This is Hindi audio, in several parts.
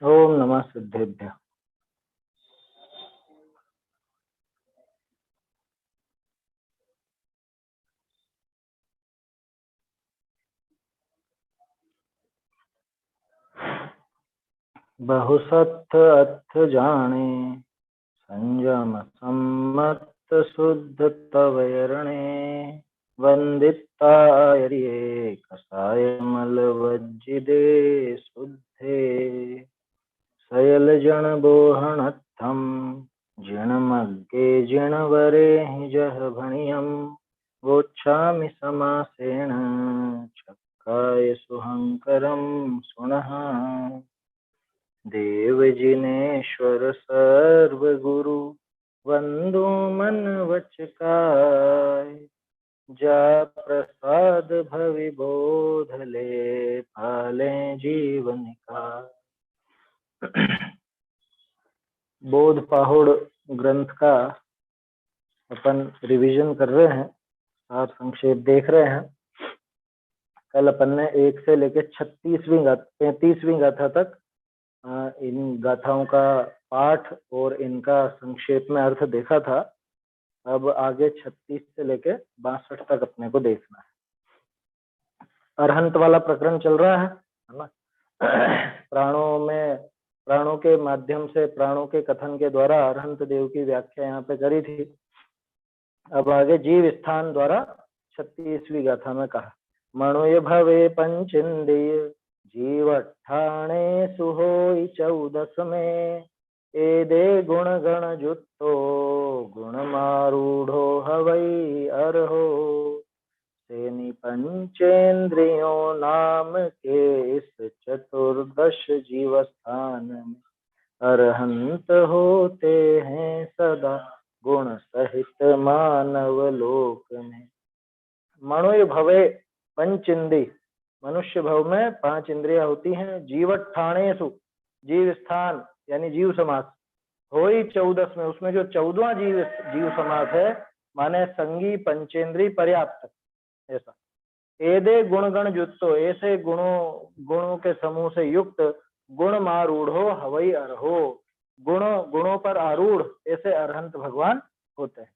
ओम नमः सिद्धेभ्यः। बहुसत्थ अर्थ जाने, संयम सम्मत शुद्ध तवयरणे। वंदिता ये कसाय मल वज्जिदे शुद्धे। सयल जन बोहणत्थम जिणमग्गे जिणवरे हि जह भणियम। वोच्छामि समासेन चक्काय सुहंकरम सुनः। देव जिनेश्वर सर्वगुरु वंदो मन वचकाय। जा प्रसाद भवि बोधले पाले जीवन का। बोध पाहुड़ ग्रंथ का अपन रिवीजन कर रहे हैं, सार संक्षेप देख रहे हैं। कल अपन ने 1 से लेकर 35वीं गाथा तक इन गाथाओं का पाठ और इनका संक्षेप में अर्थ देखा था। अब आगे 36 से लेकर 62 तक अपने को देखना है। अरहंत वाला प्रकरण चल रहा है ना। प्राणों के माध्यम से, प्राणों के कथन के द्वारा अरहंत देव की व्याख्या यहाँ पे करी थी। अब आगे जीव स्थान द्वारा 36वीं गाथा में कहा, मणुय भवे पंचेन्द्रिय जीवठाणे सुहोई 14 में। एदे गुण गण जुत्तो गुण मारूढ़ो हवई अरहो। सेनि पंचेन्द्रियों नाम के इस 14 जीव स्थान में। अरहंत होते हैं सदा गुण सहित मानव लोक में। मणुय भवे पंचेन्द्रिय, मनुष्य भव में 5 इंद्रियां होती हैं। जीवठाणेसु, जीव स्थान यानी जीव समास। होई 14 में, उसमें जो 14वां जीव समास है माने संगी पंचेन्द्रिय पर्याप्त, ऐसा। एदे गुण गण युक्तो, ऐसे गुणों के समूह से युक्त। गुण मारूढ़ो हवई अरहो, गुणों पर आरूढ़ ऐसे अरहंत भगवान होते हैं।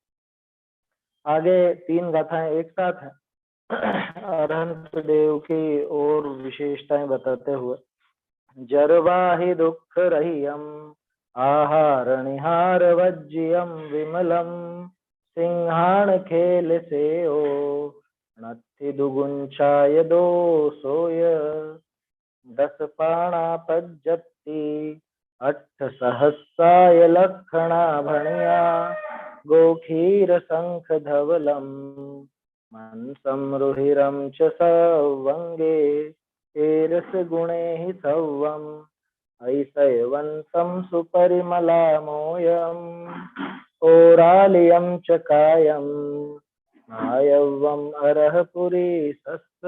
आगे 3 गाथाएं एक साथ हैं। अरहंत देव की और विशेषताएं बताते हुए, जरवाहि दुख रहियम आहार निहार वज्जियम विमलम। सिंहाण खेल से ओ नत्थि दुगुंचाय दोषोय। 10 पाणा पज्जति 8 सहस्राय लक्षणा भणिया। गोखीर शंख धवलम मनसम रुहिरम च सवंगे। एरस गुणे हि सवम ऐसैवंतं सुपरिमलामोयम। ओरालियम च कायम नायवम अरहपुरी सस्त।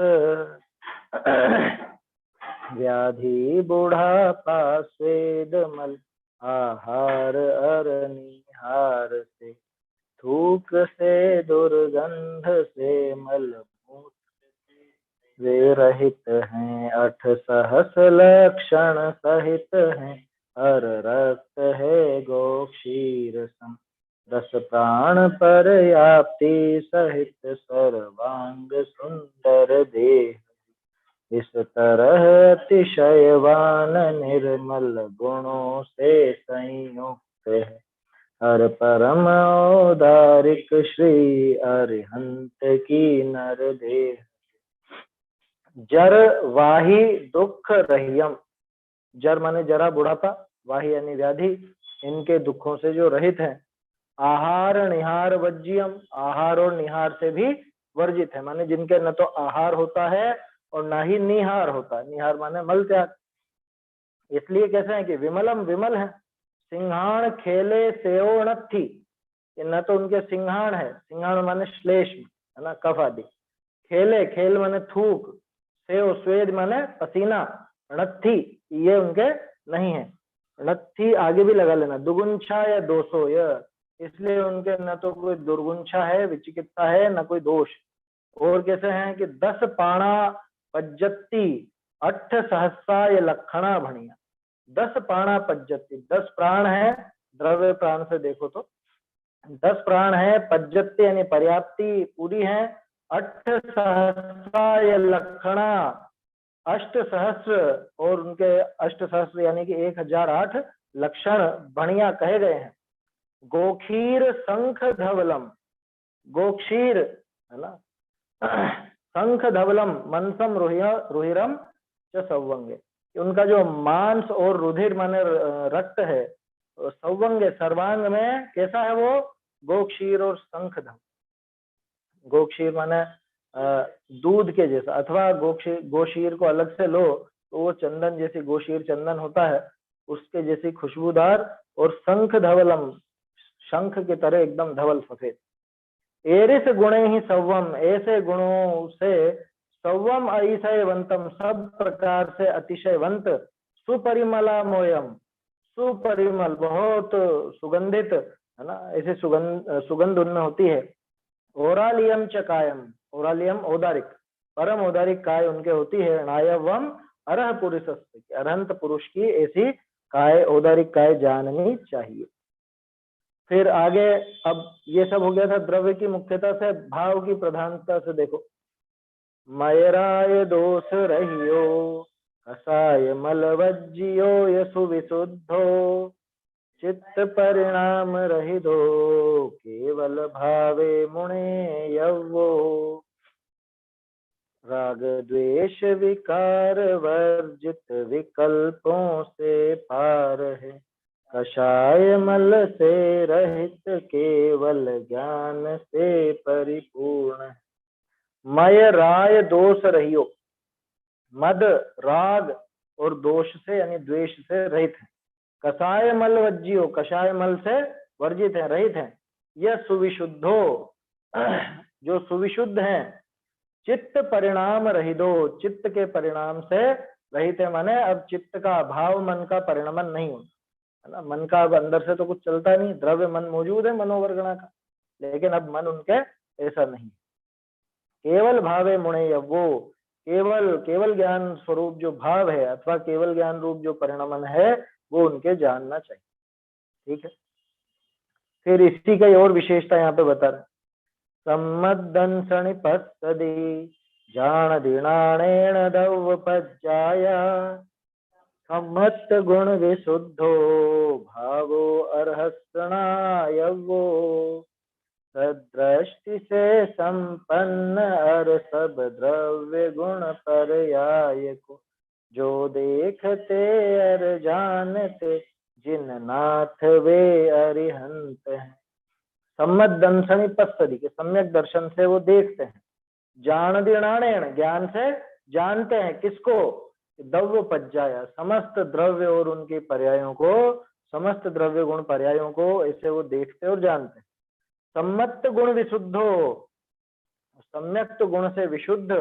व्याधि बुढ़ापा स्वेद मल आहार अरनिहार से। थूक से दुर्गंध से मल वे रहित हैं। 8 सहस लक्षण सहित हैं। हर रक्त है गोक्षीर सम। 10 प्राण पर्याप्ति सहित सर्वांग सुंदर देह। इस तरह अतिशयवान निर्मल गुणों से संयुक्त है। हर परम औदारिक श्री अरिहंत की नर देह। जर वाही दुख रहियम, जर माने जरा बुढ़ापा, वाही यानी व्याधि, इनके दुखों से जो रहित है। आहार निहार वज्जियम, आहार और निहार से भी वर्जित है, माने जिनके न तो आहार होता है और ना ही निहार होता है। निहार माने मल त्याग। इसलिए कैसे है कि विमलम, विमल है। सिंहाण खेले सेओ नत्थि, न तो उनके सिंहाण है, सिंहाण माने श्लेष्म है ना, कफ आदि। खेले, खेल माने थूक, सेव स्वेद माने पसीना, नत्थि ये उनके नहीं है। नत्थि आगे भी लगा लेना, दुगुंछा या दोषो, यह इसलिए उनके न तो कोई दुर्गुंछा है, विचिकित्सा है, न कोई दोष। और कैसे हैं कि 10 पाणा पज्जति 8 सहस्राय लक्षणा भणिया, 10 प्राणा पज्जति, 10 प्राण है, द्रव्य प्राण से देखो तो 10 प्राण है, पज्जति यानी पर्याप्ति पूरी है, 8 सहस्राय लक्षणा, 8 सहस्र और उनके 8 सहस्र यानी कि 1008 लक्षण बढ़िया कहे गए हैं। गोखीर शंख धवलम, गोक्षीर है ना, शंख धवलम मनसम रुहिरम च सौवंगे, उनका जो मांस और रुधिर माने रक्त है सौवंगे सर्वांग में कैसा है वो, गोक्षीर और शंख धवल, गोक्षीर माने दूध के जैसा, अथवा गोशीर को अलग से लो तो वो चंदन जैसी, गोशीर चंदन होता है उसके जैसी खुशबूदार, और शंख धवलम शंख की तरह एकदम धवल सफेद। एरिस गुणे ही सौवम, ऐसे गुणों से सौवम अतिशयवंतम, सब प्रकार से अतिशयवंत, सुपरिमला मोयम, सुपरिमल बहुत सुगंधित है ना, ऐसे सुगंध उनमें होती है। ओरालियम च कायम, ओरालियम औदारिक, परम औदारिक काय उनके होती है। नायवम अरह पुरुष, अरहंत पुरुष की ऐसी काय औदारिक काय जाननी चाहिए। फिर आगे, अब ये सब हो गया था द्रव्य की मुख्यता से, भाव की प्रधानता से देखो। मयराय दोष रहियो कसाय मलवज्जियो यसु विशुद्धो, चित्त परिणाम रहितो केवल भावे मुने यवो, राग द्वेष विकार वर्जित विकल्पों से पार है, कषाय मल से रहित केवल ज्ञान से परिपूर्ण है। मय राय दोष रहियो, मद राग और दोष से यानी द्वेष से रहित है। कषाय मल वज्जियो, कषाय मल से वर्जित है, रहित है। यह सुविशुद्धो, जो सुविशुद्ध है। चित्त परिणाम रहितो, चित्त के परिणाम से रहित है, माने अब चित्त का अभाव, मन का परिणमन नहीं होता है ना, मन का अब अंदर से तो कुछ चलता नहीं, द्रव्य मन मौजूद है मनोवर्गणा का, लेकिन अब मन उनके ऐसा नहीं। केवल भावे मुणे, वो केवल केवल ज्ञान स्वरूप जो भाव है अथवा केवल ज्ञान रूप जो परिणमन है वो उनके जानना चाहिए। ठीक है, फिर इसी का और विशेषता यहाँ पे बता रहे, सम्मदंसणि पස්සदि जान दीनाणेन दौवपज्जाया, सम्मत गुण विशुद्धो भावो अर्हस्त्रणायवो, सदृष्टि से संपन्न अर सब द्रव्य गुण पर्याय को, जो देखते अर जानते जिन नाथ वे अरिहंत हैं। सम्मत दंसणि पස්සदि, के सम्यक दर्शन से वो देखते हैं। जान दीनाणेन, ज्ञान से जानते हैं, किसको, दव्य पज्जाया, समस्त द्रव्य और उनके पर्यायों को, समस्त द्रव्य गुण पर्यायों को ऐसे वो देखते और जानते हैं। सम्मत गुण विशुद्धो, सम्यक्त गुण से विशुद्ध,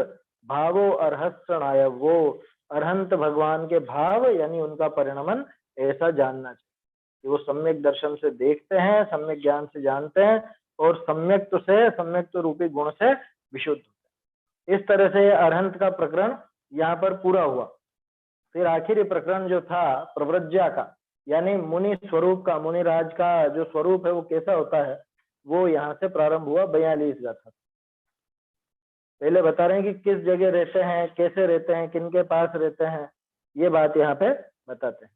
भावो अर्हस्त्रणाय, वो अरहंत भगवान के भाव यानी उनका परिणमन ऐसा जानना चाहिए। वो सम्यक दर्शन से देखते हैं, सम्यक ज्ञान से जानते हैं और सम्यक्त से, सम्यक्त रूपी गुण से विशुद्ध होते हैं। इस तरह से अरहंत का प्रकरण यहाँ पर पूरा हुआ। फिर आखिरी प्रकरण जो था प्रव्रज्या का, यानी मुनि स्वरूप का, मुनिराज का जो स्वरूप है वो कैसा होता है, वो यहाँ से प्रारंभ हुआ 42 गाथा। पहले बता रहे हैं कि किस जगह रहते हैं, कैसे रहते हैं, किनके पास रहते हैं, ये बात यहाँ पे बताते हैं।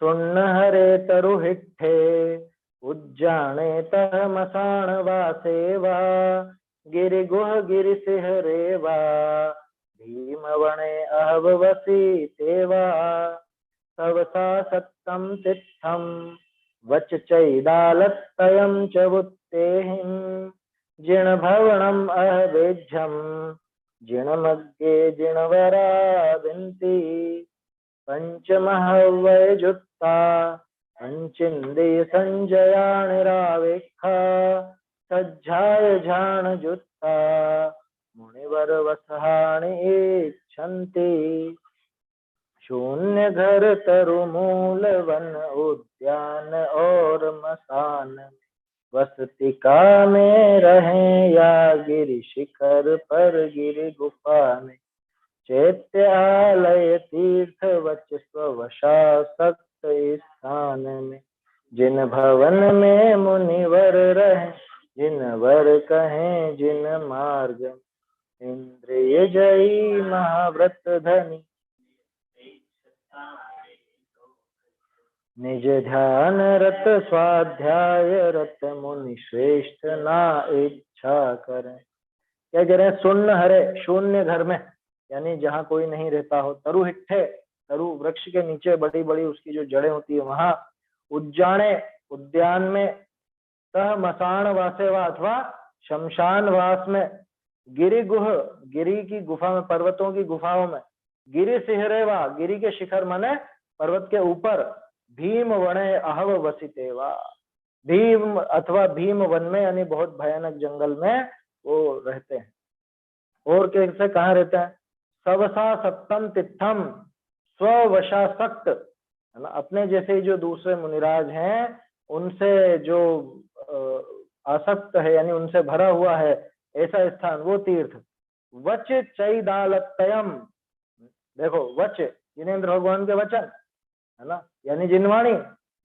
सुन्न हरे तरु हिट्ठे उज्जाने तह मसाण वासेवा, गिरि गुह गिरि सिहरेवा, भीम वणे अहवसी तेवा, सवसा सत्तम तित्थम वच चैदालत्तयं च वुत्तेहिं, जिण भवनम अहवेज्यम जिणमग्गे जिणवरा विन्ति, पंचमहवैजुत्ता पंचिंदे संजयाणि रावेक्षा, सज्जाय झाण जुत्ता मुनिवर वसहाणि इच्छन्ति, शून्य घर तरु मूल वन उद्यान और मसान, वसतिका में रहें या गिरि शिखर पर गिरि गुफा में, चैत्यालय तीर्थ वच स्ववशासक्त स्थान में, जिन भवन में मुनिवर रहे, जिन वर कहें जिन मार्ग, इंद्रिय जयी महाव्रत धनी, निज ध्यान रत स्वाध्याय रत, मुनि श्रेष्ठ ना इच्छा करें। क्या कह रहे हैं? सुन्न हरे, शून्य घर में, यानी जहाँ कोई नहीं रहता हो, तरु हिट्ठे, तरु वृक्ष के नीचे बड़ी बड़ी उसकी जो जड़ें होती है वहां, उज्जाने उद्यान में, तह मसान वासेवा अथवा शमशान वास में, गिरि गुह गिरी की गुफा में, पर्वतों की गुफाओं में, गिरि सिहरेवा गिरी के शिखर माने पर्वत के ऊपर, भीम वने अहव वसितेवा, भीम अथवा भीम वन में, यानी बहुत भयानक जंगल में वो रहते हैं। और कैसे कहाँ रहते हैं? सवसा सप्तम तिथम स्ववशासक्त, है ना, अपने जैसे ही जो दूसरे मुनिराज हैं उनसे जो आसक्त है, यानी उनसे भरा हुआ है ऐसा स्थान, वो तीर्थ। वच चैदालतयम, देखो वच जिनेन्द्र भगवान के वचन, है ना, यानी जिनवाणी,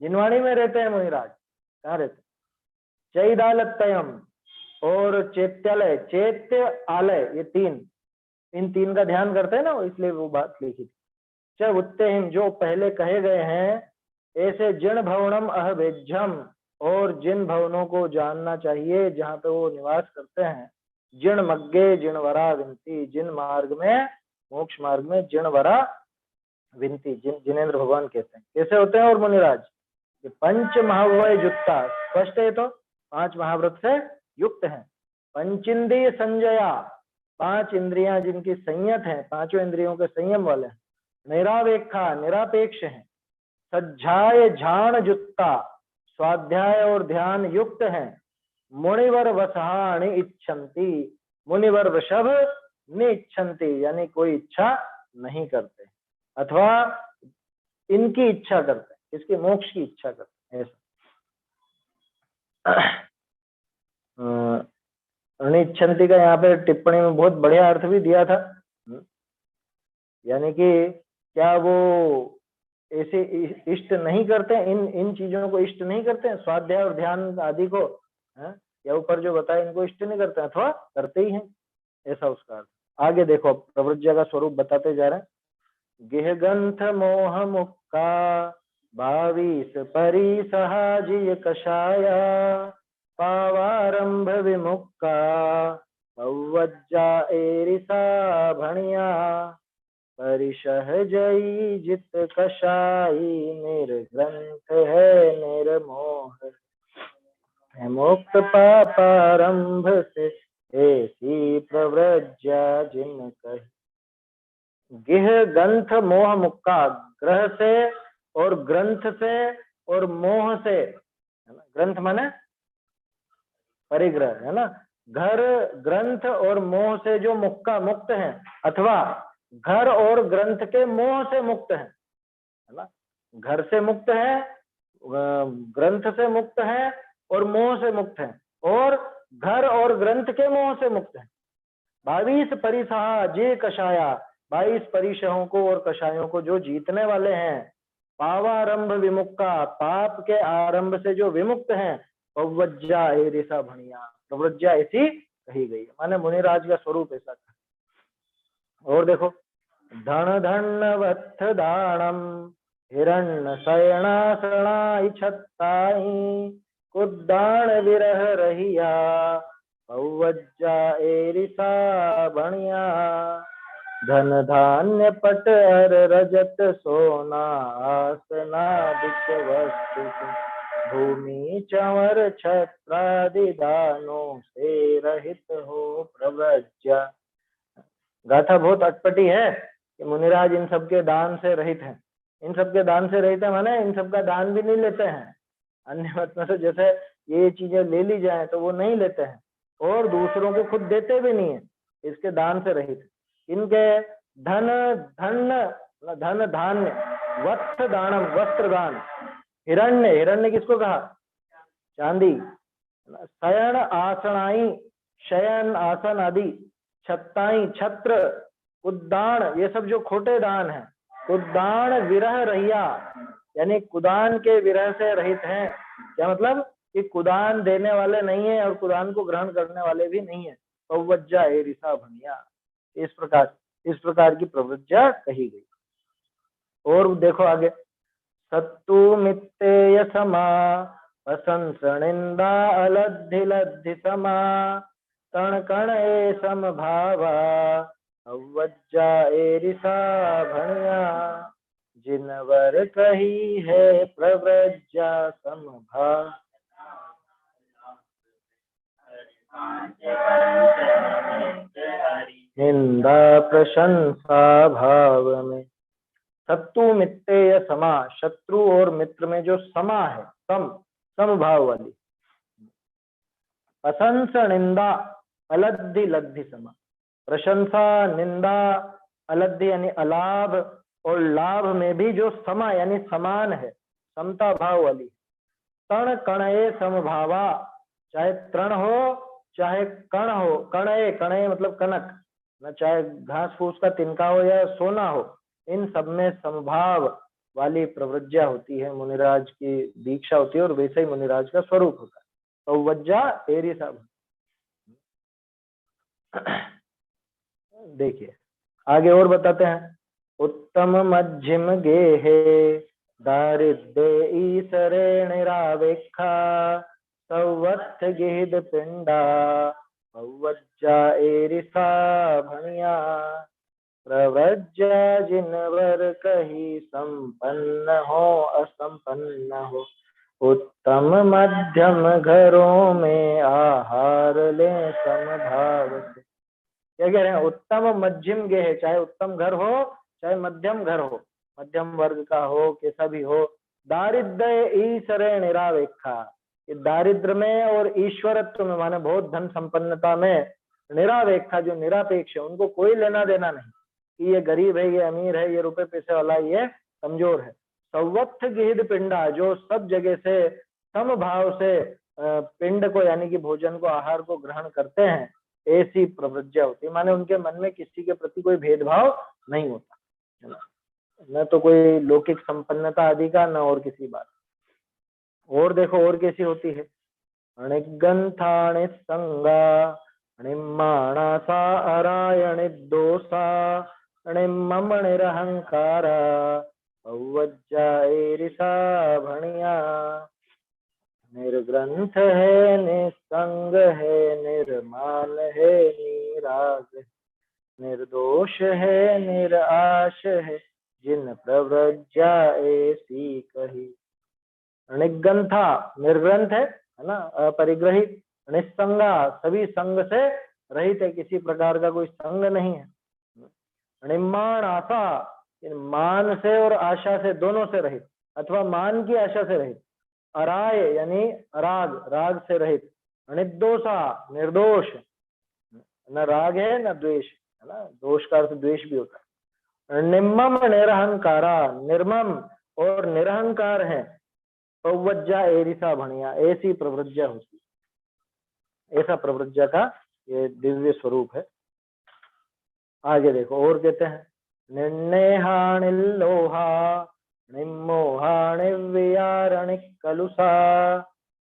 जिनवाणी में रहते हैं मुनिराज। कहाँ रहते? चैदालतयम और चैत्यालय, चैत्य आलय, ये तीन, इन तीन का ध्यान करते हैं ना, इसलिए वो बात लिखी थी। च उत्तेहिम, जो पहले कहे गए हैं, ऐसे जिन भवनम अहवेज्यम, और जिन भवनों को जानना चाहिए जहाँ पे वो निवास करते हैं, जिन मग्गे जिन वरा विनती, जिन मार्ग में, मोक्ष मार्ग में जिन वरा विनती, जिनेन्द्र भगवान कहते हैं। कैसे होते हैं और मुनिराज? पंच महावय युक्ता, स्पष्ट है तो 5 महाव्रत से युक्त हैं। पंचिंद्रिय संजया, 5 इंद्रियां जिनकी संयत हैं, 5 इंद्रियों के संयम वाले हैं। निरावेक्षा, निरापेक्ष हैं। सज्जाय झाण युक्ता, स्वाध्याय और ध्यान युक्त हैं। मुनिवर वसहानि इच्छन्ति, मुनिवर वृषभ निच्छन्ति, यानी कोई इच्छा नहीं करते, अथवा इनकी इच्छा करते हैं, इसके मोक्ष की इच्छा करते हैं, ऐसा। अनिच्छन्ति का यहाँ पे टिप्पणी में बहुत बढ़िया अर्थ भी दिया था, यानी कि क्या वो ऐसे इष्ट नहीं करते, इन चीजों को इष्ट नहीं करते हैं, स्वाध्याय और ध्यान आदि को, या ऊपर जो बताया इनको इष्ट नहीं करते अथवा करते ही हैं, ऐसा उसका अर्थ। आगे देखो, प्रवृज्या का स्वरूप बताते जा रहे हैं। गिहगंथ मोह मुक्का 22 परिसहाजिय कषाया, पावारंभ विमुक्का पौवज्जा एरिसा भणिया, परिसहजई जित कषाई, निर्ग्रंथ है निर्मोह, मुक्त पापारंभ से ऐसी प्रव्रज्या जिन कही। गिह ग्रंथ मोह मुक्का, ग्रह से और ग्रंथ से और मोह से, ग्रंथ माने परिग्रह, है ना, घर ग्रंथ और मोह से जो मुक्का मुक्त है, अथवा घर और ग्रंथ के मोह से मुक्त है ना, घर से मुक्त है, ग्रंथ से मुक्त है और मोह से मुक्त है, और घर और ग्रंथ के मोह से मुक्त है। 22 परिसहा जे कषाया, 22 परिसहों को और कषायों को जो जीतने वाले हैं। पावारंभ विमुक्का, पाप के आरंभ से जो विमुक्त हैं। प्रव्रज्या एरिसा भणिया, प्रव्रज्या ऐसी कही गई है, माने मुनिराज का स्वरूप ऐसा था। और देखो, धन धन वत्थ दानम हिरण्य शयनासनाई छत्ताई, कुद्दान विरह रहिया, पौवज्जा एरिसा भणिया, धन धान्य पट अर रजत सोना, आसनादिक वस्तु भूमि चंवर छत्रादि दानों से रहित हो प्रव्रज्या। गाथा बहुत अटपटी है कि मुनिराज इन सबके दान से रहित हैं। इन सबके दान से रहित है माने इन सबका दान भी नहीं लेते हैं, अन्य मत में से जैसे ये चीजें ले ली जाए तो वो नहीं लेते हैं, और दूसरों को खुद देते भी नहीं है, इसके दान से रहित। इनके धन धन धान्य, वस्त्र दानम वस्त्र दान, हिरण्य, हिरण्य किसको कहा? चांदी, शयन आसनाई, शयन आसन आदि, छत्ताई छत्र, कुदान, ये सब जो खोटे दान है, कुदान विरह रहिया, यानी कुदान के विरह से रहित हैं। क्या मतलब कि कुदान देने वाले नहीं है और कुदान को ग्रहण करने वाले भी नहीं है। पौवज्जा ए ऋषा भनिया, इस प्रकार की प्रवृत्तियां कही गई। और देखो आगे, सत्तु मित्तेय समा प्रशंस निंदा अलद्धि लद्धि समा कण कण ए समभावा अवज्जा ए ऋषा भनिया जिनवर कही है प्रव्रज्या समभा। निंदा प्रशंसा भाव में। शत्रु मित्रेय समा, शत्रु और मित्र में जो समा है, समभाव वाली। प्रशंसा निंदा अलद्धि लद्धि समा, प्रशंसा निंदा अलद्धि यानी अलाभ और लाभ में भी जो समा यानी समान है, समता भाव वाली। तण कणये समभावा, चाहे तृण हो चाहे कण हो, कणये कणये मतलब कनक, न चाहे घास फूस का तिनका हो या सोना हो, इन सब में समभाव वाली प्रवृज्जा होती है। मुनिराज की दीक्षा होती है और वैसे ही मुनिराज का स्वरूप होता है। तो वज्जा एरी सब। देखिए आगे और बताते हैं, उत्तम मध्यम गेहे दारिद्र्य ईसरे निरावेक्षा सवत्थ गिहिद पिंडा अवज्जा एरिसा भनिया प्रव्रज्या जिनवर कही संपन्न हो असंपन्न हो उत्तम मध्यम घरों में आहार ले समभाव से। क्या कह रहे हैं, उत्तम मध्यम गेह, चाहे उत्तम घर हो चाहे मध्यम घर हो, मध्यम वर्ग का हो कैसा भी हो, दारिद्र्य ईश्वरे निरावेक्षा, दारिद्र में और ईश्वरत्व में माने बहुत धन संपन्नता में निरावेक्षा, जो निरापेक्ष है, उनको कोई लेना देना नहीं कि ये गरीब है ये अमीर है ये रुपए पैसे वाला ये कमजोर है। सवत्थ गिहिद पिंडा, जो सब जगह से समभाव से पिंड को यानी कि भोजन को आहार को ग्रहण करते हैं, ऐसी प्रवृत्तियां होती है। माने उनके मन में किसी के प्रति कोई भेदभाव नहीं होता, न तो कोई लौकिक संपन्नता आदि का न और किसी बात। और देखो और कैसी होती है, अणिगंथाणि संगा अणिमाणा सा अरायणि दोषा अणिमम निरहंकारा अवज्जा एरिसा भणिया निर्ग्रंथ है निसंग है निर्माल है निराग निर्दोष है निराश है जिन प्रव्रज्या ऐसी कही। निग्रंथा, निर्ग्रंथ है ना, अपरिग्रहित, निस्संगा सभी संग से रहित है, किसी प्रकार का कोई संग नहीं है। निम्मान आशा, मान से और आशा से दोनों से रहित अथवा मान की आशा से रहित। अराय यानी राग, राग से रहित। निर्दोषा, निर्दोष, न राग है न द्वेष है ना, दोष का अर्थ द्वेष भी होता है। निम्मम निरहंकारा, निर्मम और निरहंकार है। पौवज्जा एरिसा भणिया, ऐसी प्रवृज्जा होती, ऐसा प्रवृज्जा का ये दिव्य स्वरूप है। आगे देखो और कहते हैं, निर्णेहा निलोहा निमोहा निव्यारणि कलुषा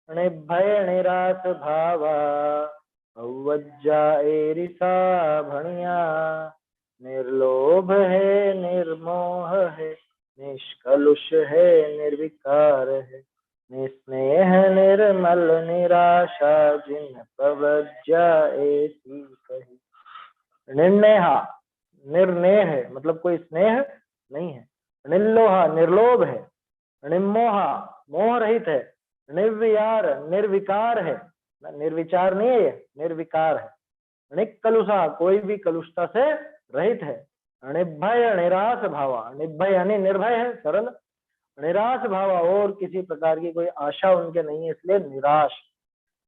निभय निराश भावा अवज्जा एरिसा भणिया निर्लोभ है निर्मोह है निष्कलुष है निर्विकार है निस्नेह निर्मल निराशा जिन प्रवज्जा ऐसी कही। निर्णेहा, निर्नेह मतलब कोई स्नेह नहीं है। निर्लोहा, निर्लोभ है। निमोहा, मोह रहित है। निर्विकार, निर्विकार है, निर्विचार नहीं है, निर्विकार है। निकलुषा, कोई भी कलुषता से रहित है। निभय निराश भावा, निभय यानी निर्भय है, सरल। निराश भावा, और किसी प्रकार की कोई आशा उनके नहीं है, इसलिए निराश,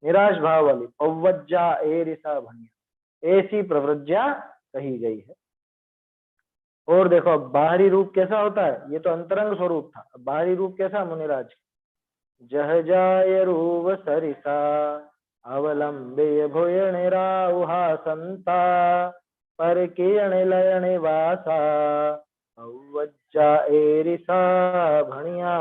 निराश भाव वाली। पौवज्जा एरिसा भनिया, ऐसी प्रवृज्जा कही गई है। और देखो बाहरी रूप कैसा होता है, ये तो अंतरंग स्वरूप था, बाहरी रूप कैसा मुनिराज, जह जाय रूप सरिता अवलंबे भुय निराउहा संता परकीय निलय निवासा अवज्जा एरिसा भणिया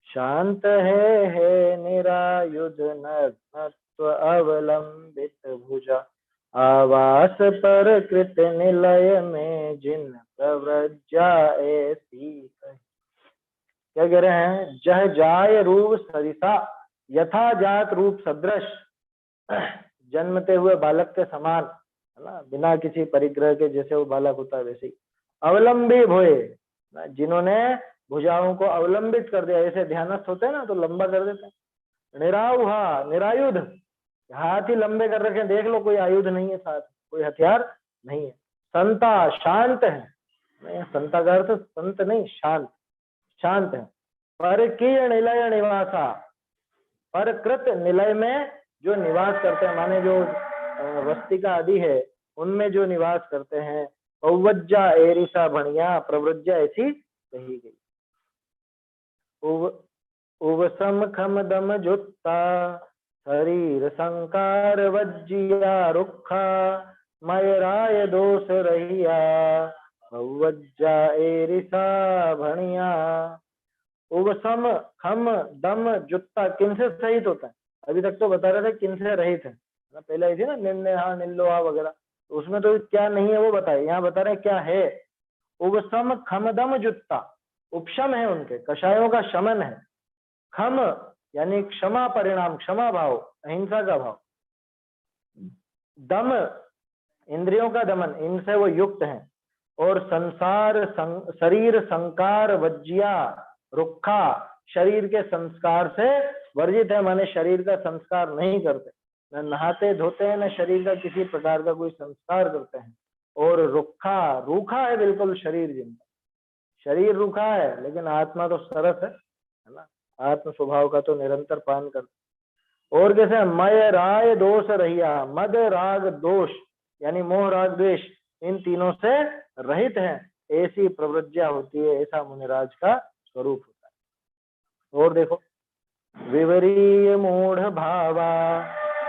शांत है निरायुध नग्नत्व अवलंबित भुजा आवास पर कृत निलय में जिन प्रव्रज्या ऐसी कही। क्या कह रहे हैं? जह जाय रूप सरिता यथा जात रूप सदृश, जन्मते हुए बालक के समान, है ना, बिना किसी परिग्रह के जैसे वो बालक होता है वैसे ही। अवलंबी भोए, जिन्होंने भुजाओं को अवलंबित कर दिया, ऐसे ध्यानस्थ होते हैं ना तो लंबा कर देते हैं। निराउहा, निरायुध, हाथ ही लंबे कर रखे, देख लो कोई आयुध नहीं है साथ, कोई हथियार नहीं है। संता, शांत है, संता का अर्थ संत नहीं, शांत, शांत है। परकीय निलय निवासा, परकृत निलय में जो निवास करते हैं, माने जो वस्तिका आदि है उनमें जो निवास करते हैं। औवज्जा एरिसा भणिया, प्रव्रज्जा ऐसी कही गई। उवसम खम दम जुत्ता शरीर संकार वज्जिया रुखा मयराय दोष रहिया औवज्जा एरिसा भणिया। उवसम खम दम जुत्ता किनसे सहित होता है? अभी तक तो बता रहे थे किनसे रहित है ना, पहले आई थी ना निन्नेहा निल्लोहा वगैरह, तो उसमें तो क्या नहीं है वो बताए, यहाँ बता रहे क्या है। उवसम खमदम जुत्ता, उपशम है उनके, कषायों का शमन है। खम यानी क्षमा परिणाम, क्षमा भाव, अहिंसा का भाव। दम इंद्रियों का दमन, इनसे वो युक्त हैं। और संसार शरीर संकार वज्जिया रुखा, शरीर के संस्कार से वर्जित है, माने शरीर का संस्कार नहीं करते, न नहाते धोते हैं, न शरीर का किसी प्रकार का कोई संस्कार करते हैं। और रुखा, रूखा है बिल्कुल शरीर जिनका, शरीर रूखा है लेकिन आत्मा तो सरस है ना, आत्म स्वभाव का तो निरंतर पान करते। और कैसे? मय राय दोष रहिया, मद राग दोष यानी मोह राग द्वेष, इन तीनों से रहित है, ऐसी प्रवृत्तियां होती है, ऐसा मुनिराज का स्वरूप होता है। और देखो, विवरीय मूढ़ भावा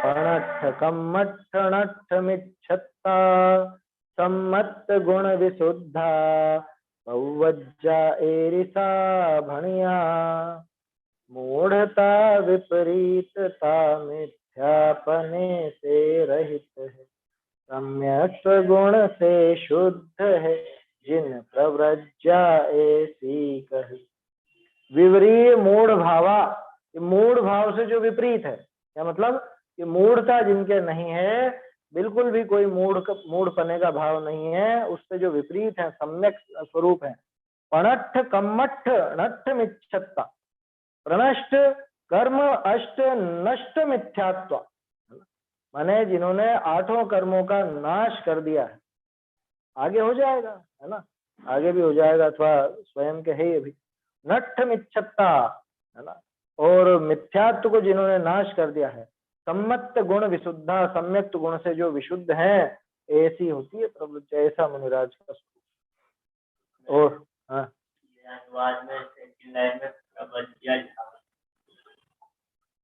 पणट्ठ कम्मट्ठ नट्ठ मिच्छत्ता सम्मत गुण विशुद्धा औवज्जा एरिसा भणिया मूढ़ता विपरीतता मिथ्यापने से रहित है सम्यक गुण से शुद्ध है जिन प्रव्रज्या ऐसी कही। विवरीय मूढ़ भावा, मूढ़ भाव से जो विपरीत है, क्या मतलब कि मूढ़ता जिनके नहीं है, बिल्कुल भी कोई मूढ़पने का भाव नहीं है, उससे जो विपरीत है, सम्यक स्वरूप है। पणट्ठ कम्मट्ठ नट्ठ मिच्छत्ता, प्रणष्ट कर्म अष्ट नष्ट मिथ्यात्व, माने जिन्होंने आठों कर्मों का नाश कर दिया है, आगे हो जाएगा, है ना, आगे भी हो जाएगा, अथवा स्वयं के है अभी। नट्ठ मिच्छत्ता, है ना, और मिथ्यात्व को जिन्होंने नाश कर दिया है। सम्मत गुण विशुद्धा, सम्यक्त गुण से जो विशुद्ध है, ऐसी होती है प्रवृत्ति, ऐसा मुनिराज का स्वरूप। और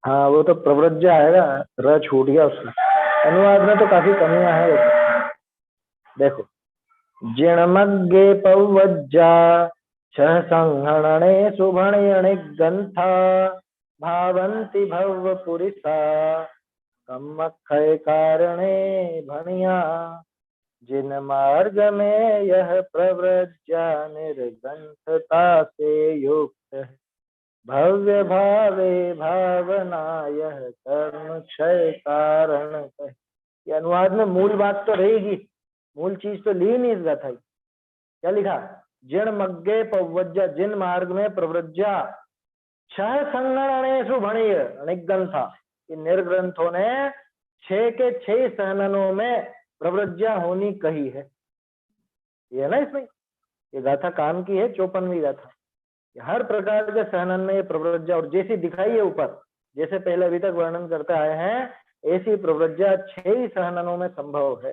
हाँ वो तो प्रव्रज्या आएगा, र छूट गया उसका, अनुवाद में तो काफी कमियां हैं। देखो, जिणमग्गे पौवज्जा छह संहरणे सुभणयणि ग्रंथा भावन्ति भव पुरिसा कम्मक्षय कारणे भणिया जिन मार्ग में यह प्रव्रज्या निर्ग्रंथता से युक्त है भव्य भावे भावना यह कर्म क्षय कारण है। ये अनुवाद में मूल बात तो रहेगी, मूल चीज तो ली नहीं इस गाथा। क्या लिखा? जिण मग्गे पवज्जा, जिन मार्ग में प्रव्रज्या छह संगणनेषु भणीय अणिग्रंथा, निर्ग्रंथों ने 6 के 6 सहननों में प्रव्रज्या होनी कही है। ये है ना, इसमें ये गाथा काम की है, 54वीं गाथा। हर प्रकार के सहनन में ये प्रव्रज्या, और जैसी दिखाई है ऊपर, जैसे पहले अभी तक वर्णन करते आए हैं, ऐसी प्रव्रज्या 6 ही सहननों में संभव है।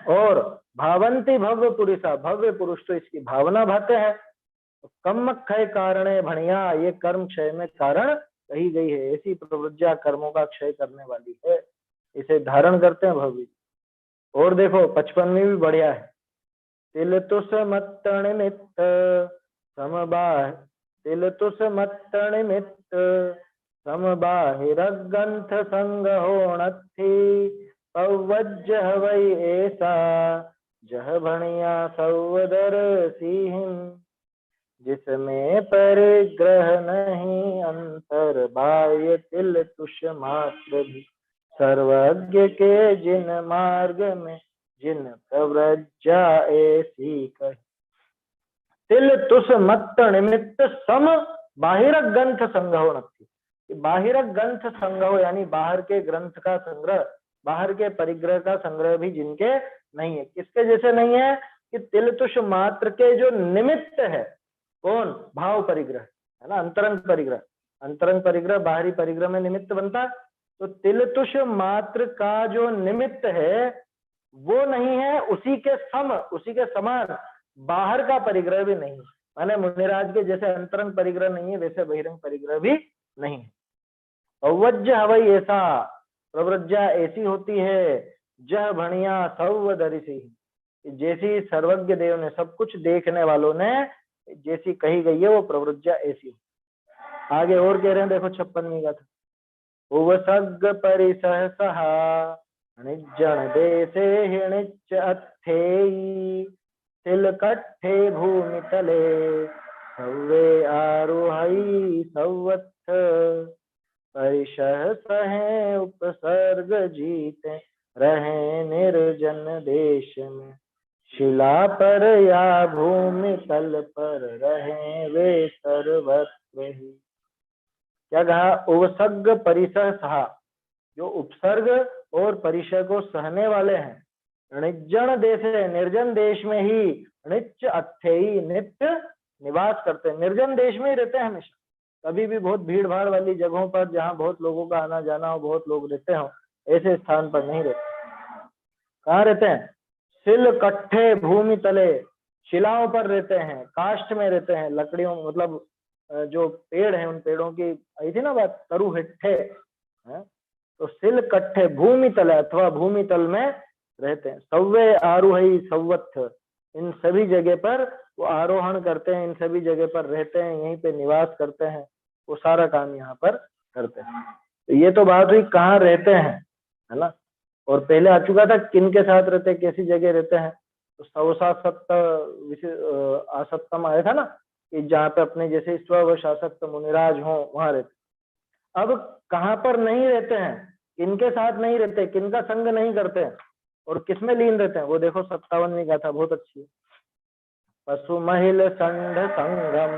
और भावंती भव्य पुरुषा, भव्य पुरुष तो इसकी भावना भाते हैं। कर्म क्षय कारण भणिया, ये कर्म क्षय में कारण कही गई है, ऐसी प्रवृत्तियां कर्मों का क्षय करने वाली है, इसे धारण करते हैं भव्य। और देखो 55वीं भी बढ़िया है। तिल तुस मत्त निमित्त समबाह, तिल तुस मत्त निमित्त समबाहिरग्रंथ संग होणथी पवज हवई ऐसा जह भणिया सौदर सिंह, जिसमें परिग्रह नहीं अंतर बाह्य तिल तुष मात्र भी, सर्वज्ञ के जिन मार्ग में जिन प्रव्रजा ऐसी कही। तिल तुष मत्त निमित्त सम बाहिर ग्रंथ संग्रह नथी। बाहिर ग्रंथ संग्रह यानी बाहर के ग्रंथ का संग्रह, बाहर के परिग्रह का संग्रह भी जिनके नहीं है। किसके जैसे नहीं है कि तिल तुष मात्र के जो निमित्त है, कौन? भाव परिग्रह है ना, अंतरंग परिग्रह। अंतरंग परिग्रह बाहरी परिग्रह में निमित्त बनता, तो तिल तुष मात्र का जो निमित्त है वो नहीं है, उसी के सम, उसी के समान बाहर का परिग्रह भी नहीं है। माने मुनिराज के जैसे अंतरंग परिग्रह नहीं है, वैसे बहिरंग परिग्रह भी नहीं है। अवज्ज हवई ऐसा, प्रव्रज्या ऐसी होती है, जह भणिया सौ दरिसी, जैसी सर्वज्ञ देव ने, सब कुछ देखने वालों ने जैसी कही गई है वो प्रव्रज्या ऐसी। आगे और कह रहे हैं, देखो 56वीं गाथा। उवसग परिसह सहा निज्जन देशे हिणिच अथेई, तिल कट्ठे भूमि तले सौवे आरोहई सौवत्थ, परिशह सहे उपसर्ग जीते रहे निर्जन देश में, शिला पर या भूमि तल पर रहे वे सर्वत्र ही। क्या कहा? उपसर्ग परिसह सहा, जो उपसर्ग और परिसर को सहने वाले हैं, निर्जन देश, निर्जन देश में ही, नित्य अथेई, नित्य निवास करते हैं, निर्जन देश में ही रहते हैं हमेशा। कभी भी बहुत भीड़ भाड़ वाली जगहों पर जहाँ बहुत लोगों का आना जाना हो, बहुत लोग रहते हो, ऐसे स्थान पर नहीं रहते। कहाँ रहते हैं? सिल कट्ठे भूमि तले, शिलाओं पर रहते हैं, काष्ठ में रहते हैं, लकड़ियों, मतलब जो पेड़ हैं उन पेड़ों की आई थी ना बात, तरु हिट्ठे, तो सिल कट्ठे भूमि तल अथवा भूमि तल में रहते हैं। सव्वे आरोही सौवत्थ, इन सभी जगह पर वो आरोहण करते हैं, इन सभी जगह पर रहते हैं, यहीं पे निवास करते हैं, वो सारा काम यहाँ पर करते हैं। तो ये तो बात हुई कहाँ रहते हैं, है ना। और पहले आ चुका था किन के साथ रहते हैं, कैसी जगह रहते हैं, तो सवसा सत्त आसक्तम आया था ना, कि जहाँ पे अपने जैसे स्ववश आसक्त मुनिराज हो वहां रहते। अब कहाँ पर नहीं रहते हैं, किनके साथ नहीं रहते, किनका संग नहीं करते हैं और किसमें लीन रहते हैं, वो देखो 57वीं गाथा बहुत अच्छी है। पशु महिल संड संगम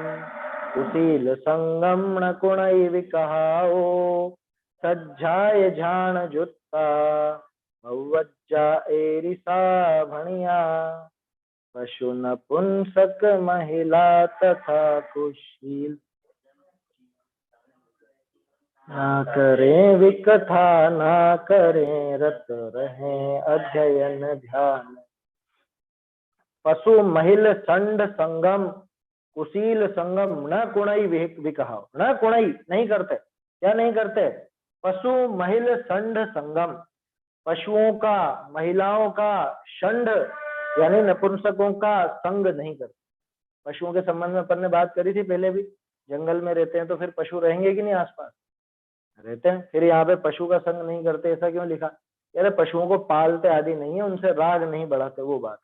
कुशील संगम न कुणई विकहाओ, सज्जाय झाण जुत्ता मौवज्जा एरिसा भणिया, पशु नपुंसक महिला तथा कुशील ना करें विकथा, ना करें रत रहें अध्ययन ध्यान। पशु महिल संड संगम कुशील संगम न कुणई विकहा, न कुणई नहीं करते, क्या नहीं करते? पशु महिल संड संगम, पशुओं का, महिलाओं का, षंड यानी नपुंसकों का संग नहीं करते। पशुओं के संबंध में अपन ने बात करी थी पहले भी, जंगल में रहते हैं तो फिर पशु रहेंगे कि नहीं आसपास, रहते हैं, फिर यहाँ पे पशु का संग नहीं करते, ऐसा क्यों लिखा? यार पशुओं को पालते आदि नहीं है, उनसे राग नहीं बढ़ाते, वो बात।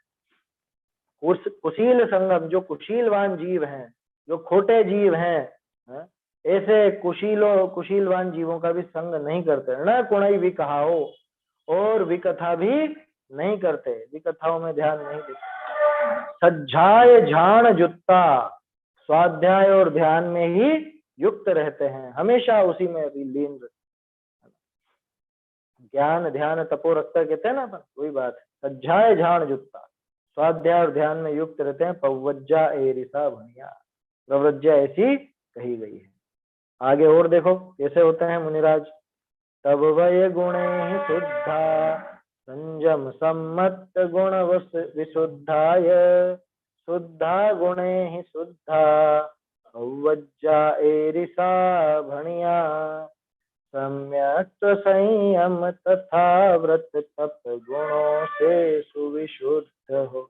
कुशील संगम, जो कुशीलवान जीव हैं, जो खोटे जीव हैं, ऐसे कुशीलवान जीवों का भी संग नहीं करते। न कुणई विकहाओ, और विकथा भी नहीं करते, विकथाओं में ध्यान नहीं देते। सज्जाय झाण जुत्ता, स्वाध्याय और ध्यान में ही युक्त रहते हैं, हमेशा उसी में लीन रहते हैं। ज्ञान ध्यान तपो रखता कहते हैं ना अपन, वही बात है। सज्जाय झाण जुत्ता, स्वाध्याय और ध्यान में युक्त रहते हैं। पवज्जा एरिसा भणिया, प्रव्रज्या ऐसी कही गई है। आगे और देखो कैसे होते हैं मुनिराज। तब वय गुणे ही शुद्धा संयम सम्मत गुण विशुद्धाय, शुद्धा गुणे ही शुद्धा पवज्जा एरिसा भणिया, सम्यक संयम तथा व्रत तप गुणों से सुविशुद्ध हो,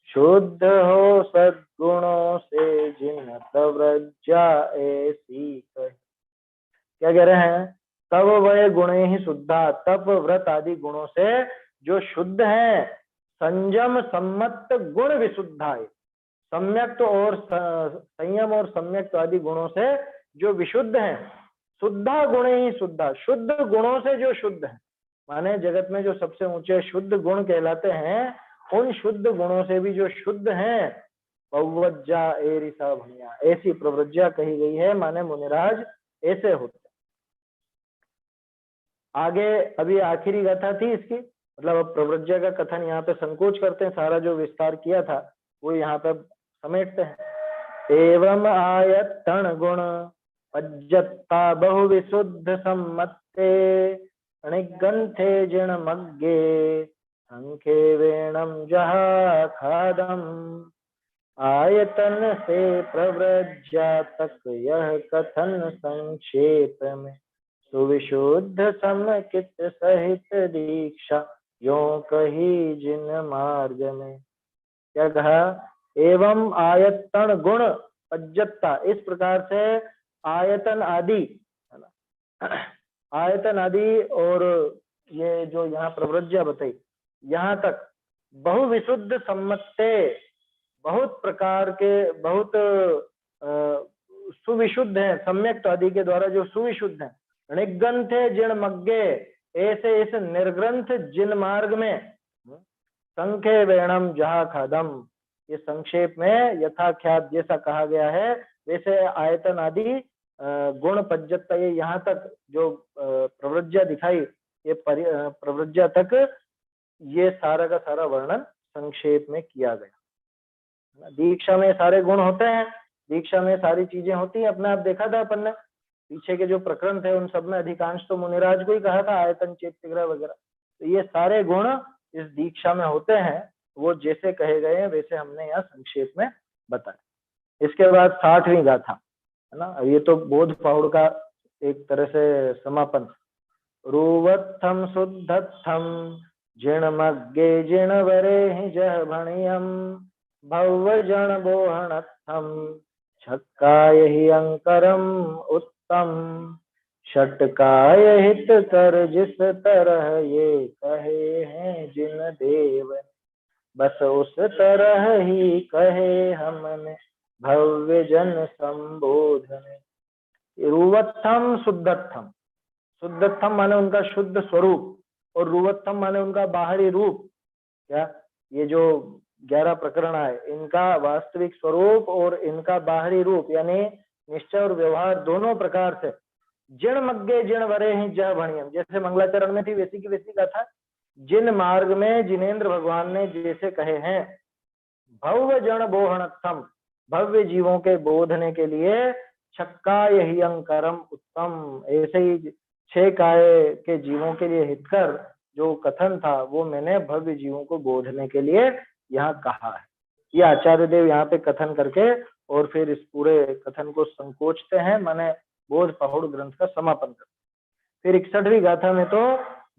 शुद्ध हो सद्गुणों से जिन प्रव्रज्या ऐसी कहे। क्या कह रहे हैं? तब वह गुणे ही शुद्धा, तप व्रत आदि गुणों से जो शुद्ध है, संयम सम्मत गुण विशुद्धा है, सम्यक्त और संयम और सम्यक्त आदि गुणों से जो विशुद्ध है, शुद्धा गुण ही शुद्धा, शुद्ध गुणों से जो शुद्ध है, माने जगत में जो सबसे ऊंचे शुद्ध गुण कहलाते हैं, उन शुद्ध गुणों से भी जो शुद्ध हैं, प्रव्रज्या एरिसा भूया, ऐसी प्रव्रज्या कही गई है, माने मुनिराज ऐसे होते। आगे अभी आखिरी गाथा थी इसकी, मतलब अब प्रव्रज्या का कथन यहाँ पे संकोच करते हैं, सारा जो विस्तार किया था वो यहाँ पे समेटते हैं। एवं आयतन गुण पज्जत्ता बहु विशुद्ध सम्मत्ते अणिग्रंथे जिण मग्गे संखे वेणम जहा खादम। आयतन से प्रव्रज्या तक यह कथन संक्षेप में, सुविशुद्ध समकित सहित दीक्षा यो कही जिन मार्ग में। क्या कहा? एवं आयतन गुण पज्जत्ता, इस प्रकार से आयतन आदि, है ना, आयतन आदि और ये जो यहाँ प्रव्रज्या बताई, यहाँ तक बहु विशुद्ध सम्मत्ते, बहुत प्रकार के, बहुत सुविशुद्ध है, सम्यक्त आदि के द्वारा जो सुविशुद्ध है, निग्रंथ जिन मग्गे, ऐसे इस निर्ग्रंथ जिन मार्ग में, संख्य वेणम जहा खादम, ये संक्षेप में यथाख्यात जैसा कहा गया है वैसे आयतन आदि गुण पज्जत्ता, ये यहाँ तक जो प्रव्रज्या दिखाई, ये प्रव्रज्या तक ये सारा का सारा वर्णन संक्षेप में किया गया। दीक्षा में सारे गुण होते हैं, दीक्षा में सारी चीजें होती हैं, अपने आप देखा था अपन ने, पीछे के जो प्रकरण थे उन सब में अधिकांश तो मुनिराज को ही कहा था, आयतन चैत्यग्रह वगैरह, तो ये सारे गुण इस दीक्षा में होते हैं, वो जैसे कहे गए हैं वैसे हमने यहाँ संक्षेप में बताया। इसके बाद 60वीं गाथा, है ना, ये तो बोध पहाड़ का एक तरह से समापन। रुवत्थम शुद्धत्थम जिण मग्गे जिण वरे ही जह भणियम भव जन बोहणत्थम छक्काय ही अंकरम उत्तम षटकाय हित कर जिस तरह ये कहे हैं जिन देव, बस उस तरह ही कहे हमने भव्य जन संबोधन। रुवत्थम शुद्धत्थम, शुद्धत्थम माने उनका शुद्ध स्वरूप, और रुवत्थम माने उनका बाहरी रूप। क्या ये जो 11 प्रकरण है, इनका वास्तविक स्वरूप और इनका बाहरी रूप, यानी निश्चय और व्यवहार दोनों प्रकार से, जिण मग्गे जिण वरे ही जह भणियम, जैसे मंगलाचरण में थी वैसी की वैसी गाथा, जिन मार्ग में जिनेन्द्र भगवान ने जैसे कहे हैं, भव्य जन बोहणत्थम, भव्य जीवों के बोधने के लिए, छक्काय ही अंकरम उत्तम, ऐसे ही 6 काय के जीवों के लिए हितकर जो कथन था वो मैंने भव्य जीवों को बोधने के लिए यहाँ कहा है। ये आचार्य देव यहाँ पे कथन करके और फिर इस पूरे कथन को संकोचते हैं, माने बोध पहुड़ ग्रंथ का समापन करते। फिर 61वीं गाथा में तो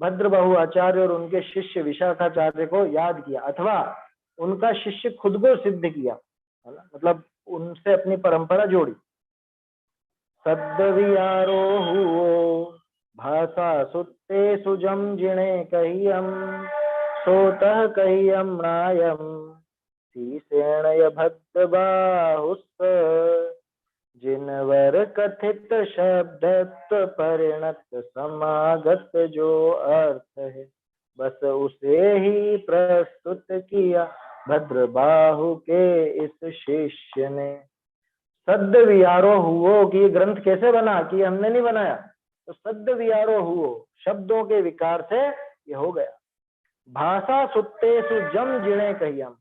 भद्रबाहु आचार्य और उनके शिष्य विशाखाचार्य को याद किया, अथवा उनका शिष्य खुद को सिद्ध किया, है ना, मतलब उनसे अपनी परंपरा जोड़ी। सद्वियारो हुओ भाषा सुत्ते सुजम जिणे कहियम सोतः कहियम नायम शीसेण भद्रबाहुस्त जिनवर कथित शब्दत्व परिणत समागत जो अर्थ है, बस उसे ही प्रस्तुत किया भद्रबाहु के इस शिष्य ने। सद्द वियारो हुओ, कि ये ग्रंथ कैसे बना, कि हमने नहीं बनाया, तो सद्द वियारो हुओ, शब्दों के विकार से ये हो गया। भाषा सुत्तेषु जम जिणे कहियम,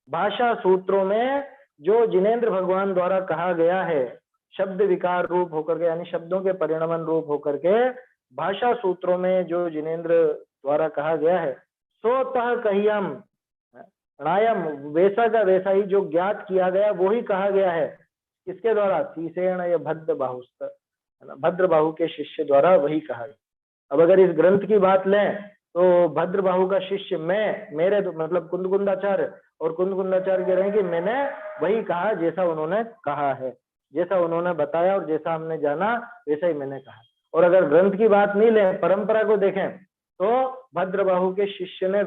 भाषा सूत्रों में जो जिनेन्द्र भगवान द्वारा कहा गया है, शब्द विकार रूप होकर के, यानी शब्दों के परिणमन रूप होकर के भाषा सूत्रों में जो जिनेन्द्र द्वारा कहा गया है, सोतः कहियम नायम, वैसा का वैसा ही जो ज्ञात किया गया वो ही कहा गया है। किसके द्वारा? शीसेण या भद्र बाहुस्त, है ना, भद्रबाहु के शिष्य द्वारा वही कहा गया। अब अगर इस ग्रंथ की बात लें तो भद्रबाहु का शिष्य मैं, मेरे तो मतलब कुंदकुंदाचार्य, और कुंदकुंदाचार्य कह रहे हैं कि मैंने वही कहा जैसा उन्होंने कहा है, जैसा उन्होंने बताया और जैसा हमने जाना वैसा ही मैंने कहा। और अगर ग्रंथ की बात नहीं लें, परंपरा को देखें, तो भद्रबाहु के शिष्य ने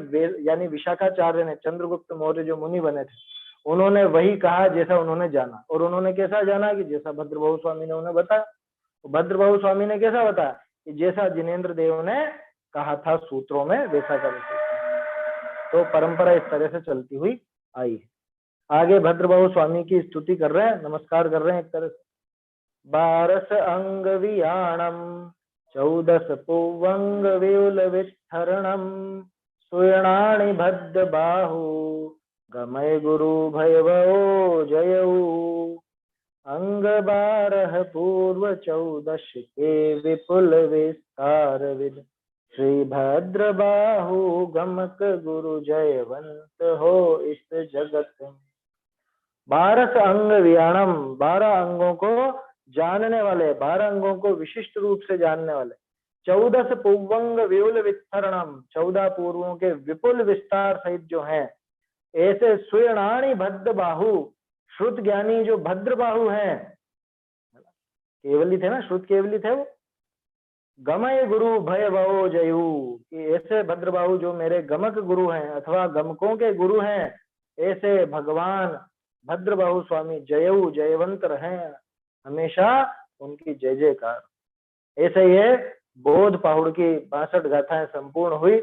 यानी विशाखाचार्य ने, चंद्रगुप्त मौर्य जो मुनि बने थे, उन्होंने वही कहा जैसा उन्होंने जाना। और उन्होंने कैसा जाना कि जैसा भद्रबाहु स्वामी ने उन्हें बताया। तो भद्रबाहु स्वामी ने कैसा बताया कि जैसा जिनेन्द्र देव ने कहा था सूत्रों में वैसा का वैसा। तो परंपरा इस तरह से चलती हुई आई है। आगे भद्रबाहु स्वामी की स्तुति कर रहे हैं, नमस्कार कर रहे हैं एक तरह से। 12 अंग वियाणम 14 पुवंग व्यूल वित्थरणम सुयणाणि भद्र बाहु गमय गुरु भयवो जयऊ। अंग 12 पूर्व 14 के विपुल विस्तार विद श्री भद्र बाहु गमक गुरु जयवंत हो इस जगत में। 12 अंग व्याणम, 12 अंगों को जानने वाले, 12 अंगों को विशिष्ट रूप से जानने वाले। 14 पूर्वंग विपुल विस्तरणम, 14 पूर्वों के विपुल विस्तार सहित जो हैं, ऐसे सुयणाणी भद्र बाहु, श्रुत ज्ञानी जो भद्र बाहु हैं, केवली थे ना, श्रुत केवली थे वो। गमय गुरु भय भवो जयू, कि ऐसे भद्रबाहु जो मेरे गमक गुरु हैं अथवा गमकों के गुरु हैं, ऐसे भगवान भद्रबाहु स्वामी जयऊ, जयवंत रहे, हमेशा उनकी जय जयकार। ऐसे ये बोध पहाड़ की 62 गाथाएं संपूर्ण हुई,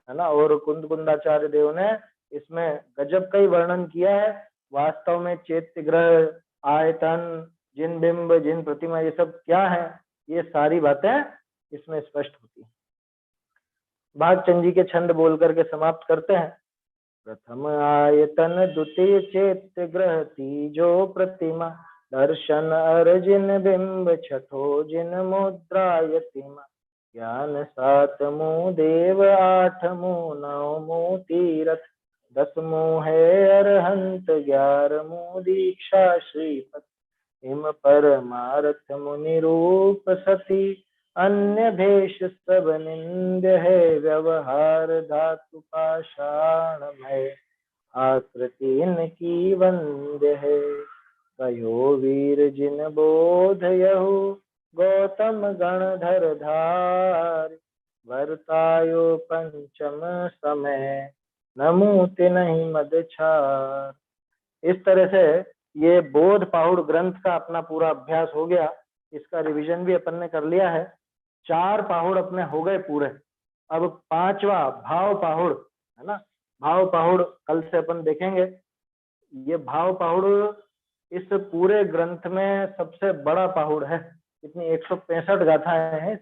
है ना। और कुंदकुंदाचार्य देव ने इसमें गजब का ही वर्णन किया है। वास्तव में चैत्य ग्रह, आयतन, जिन बिंब, जिन प्रतिमा, ये सब क्या है, ये सारी बातें इसमें स्पष्ट होती है। भागचंद जी के छंद बोल करके समाप्त करते हैं। प्रथम आयतन द्वितीय चैत्य ग्रह तीजो प्रतिमा दर्शन अर्जिन बिंब छठो जिन मुद्रा यतिमा ज्ञान सातमु देव आठमु नवमु तीरथ दसमु है अरहंत 11मु दीक्षा श्रीपत हिम परमार्थ मुनि रूप सती अन्य भेष सब निंद्य है व्यवहार धातु पाषाणमय आकृति इनकी वंद्य है कयो वीर जिन बोध यहु गौतम गणधर धार वर्तायो पंचम समय नमूति नहीं मद छार। इस तरह से ये बोध पहाड़ ग्रंथ का अपना पूरा अभ्यास हो गया। इसका रिवीजन भी अपन ने कर लिया है। 4 पहाड़ अपने हो गए पूरे। अब 5वां भाव पहाड़, है ना, भाव पहाड़ कल से अपन देखेंगे। ये भाव पहाड़ इस पूरे ग्रंथ में सबसे बड़ा पहाड़ है। इतनी 165 गाथाएं हैं।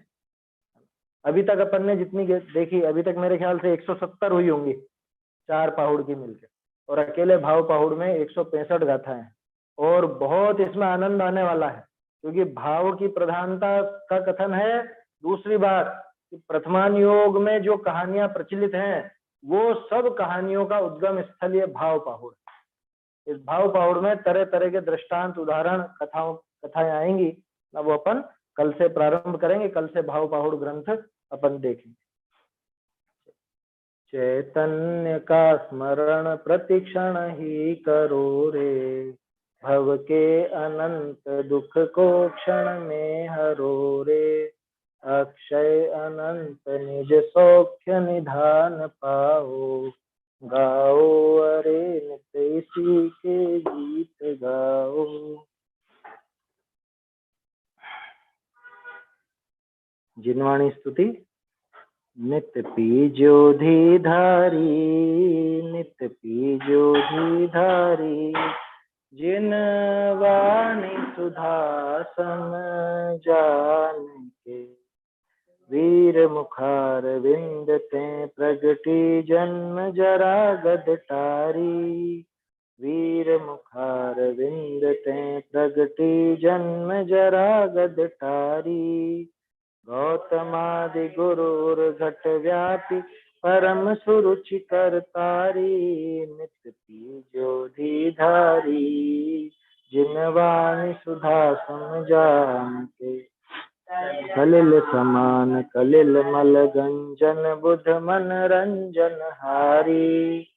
अभी तक अपन ने जितनी देखी, अभी तक मेरे ख्याल से 170 हुई होंगी 4 पहाड़ की मिलकर, और अकेले भाव पहाड़ में 165 गाथाएं हैं। और बहुत इसमें आनंद आने वाला है, क्योंकि भाव की प्रधानता का कथन है। दूसरी बात कि प्रथमान योग में जो कहानियां प्रचलित हैं, वो सब कहानियों का उद्गम स्थल ये भाव पहाड़। इस भाव पहाड़ में तरह तरह के दृष्टांत, उदाहरण, कथाएं आएंगी ना, वो अपन कल से प्रारंभ करेंगे। कल से भाव पहाड़ ग्रंथ अपन देखेंगे। चैतन्य का स्मरण प्रतिक्षण ही करो रे भव के अनंत दुख को क्षण में हरो रे अक्षय अनंत निज सौख्य निधान पाओ गाओ अरे नित इसी के गीत गाओ। जिनवाणी स्तुति। नित पीजोधी धारी नित पीजोधी धारी जिन वाणी सुधा सम जान के वीर मुखार विंदते प्रगटी जन्म जरा गद टारी वीर मुखार विंदते प्रगटी जन्म जरा गद टारी गौतमादि गुरुर घट व्यापी परम सुरुचि करतारी नित पीजोधी धारी जिन वाणी सुधा सम जान के कलिल समान कलिल मल गंजन बुध मन रंजन हारी।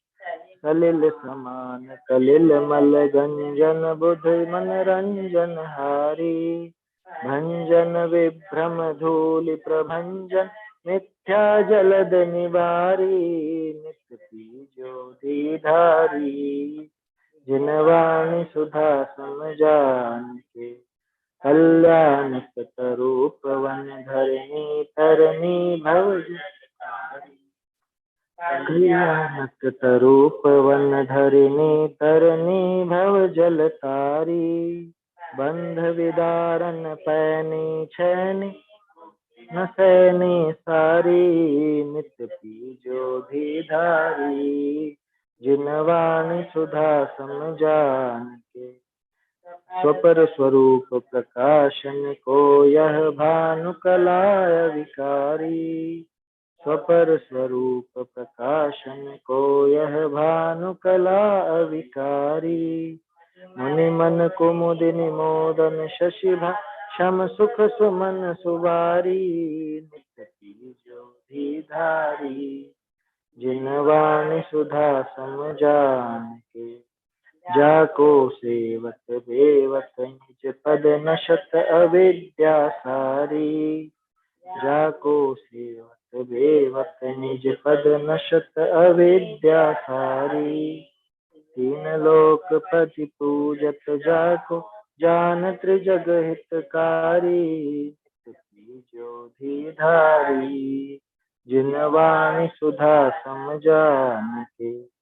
कलिल समान कलिल मल गंजन बुध मन रंजन हारी। भंजन विभ्रम धूलि प्रभंजन मिथ्या जलद निवारी। नित्य पीजोधि धारी जिन वाणी सुधा समझान के। कल्याणक तरूप वन धरणी तरनी भव। कल्याणक तरूप वन धरणी तरनी भव जल तारी। बंध विदारन पैनी छैनी न सैनी सारी। नित्य पीजोधि धारी जिन वाणी सुधा समझान के। स्वपर स्वरूप प्रकाशन को यह भानु कलाय विकारी। स्वपर स्वरूप प्रकाशन को यह भानु कला अविकारी। मुनि मन कुमुदि निमोदन शशिभा शम सुख सुमन सुवारी। नित्य पीजोधि धारी जिन वाणी सुधा समझान के। जाको सेवत देवत निज पद नशत अविद्या सारी। जाको सेवत देवत निज पद नशत अविद्या सारी। तीन लोक पति पूजत जाको जान त्रिजग हितकारी। पीजोधि धारी जिन वाणी सुधा समझान के।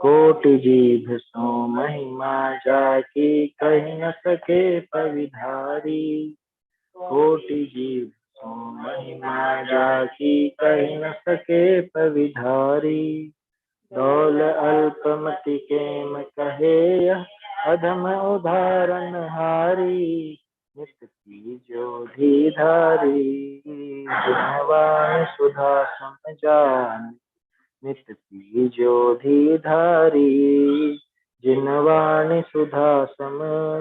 कोटि जीभ सो महिमा जाकी कही न सके पविधारी। कोटि जीभ सो महिमा जाकी कही न सके पविधारी। डोल अल्पमति केम कहे यह अधम उदाहरण हारी। नित्य पीजोधि धारी जिन वाणी सुधा समझान। नित्य पीजोधि धारी जिन वाणी सुधा सम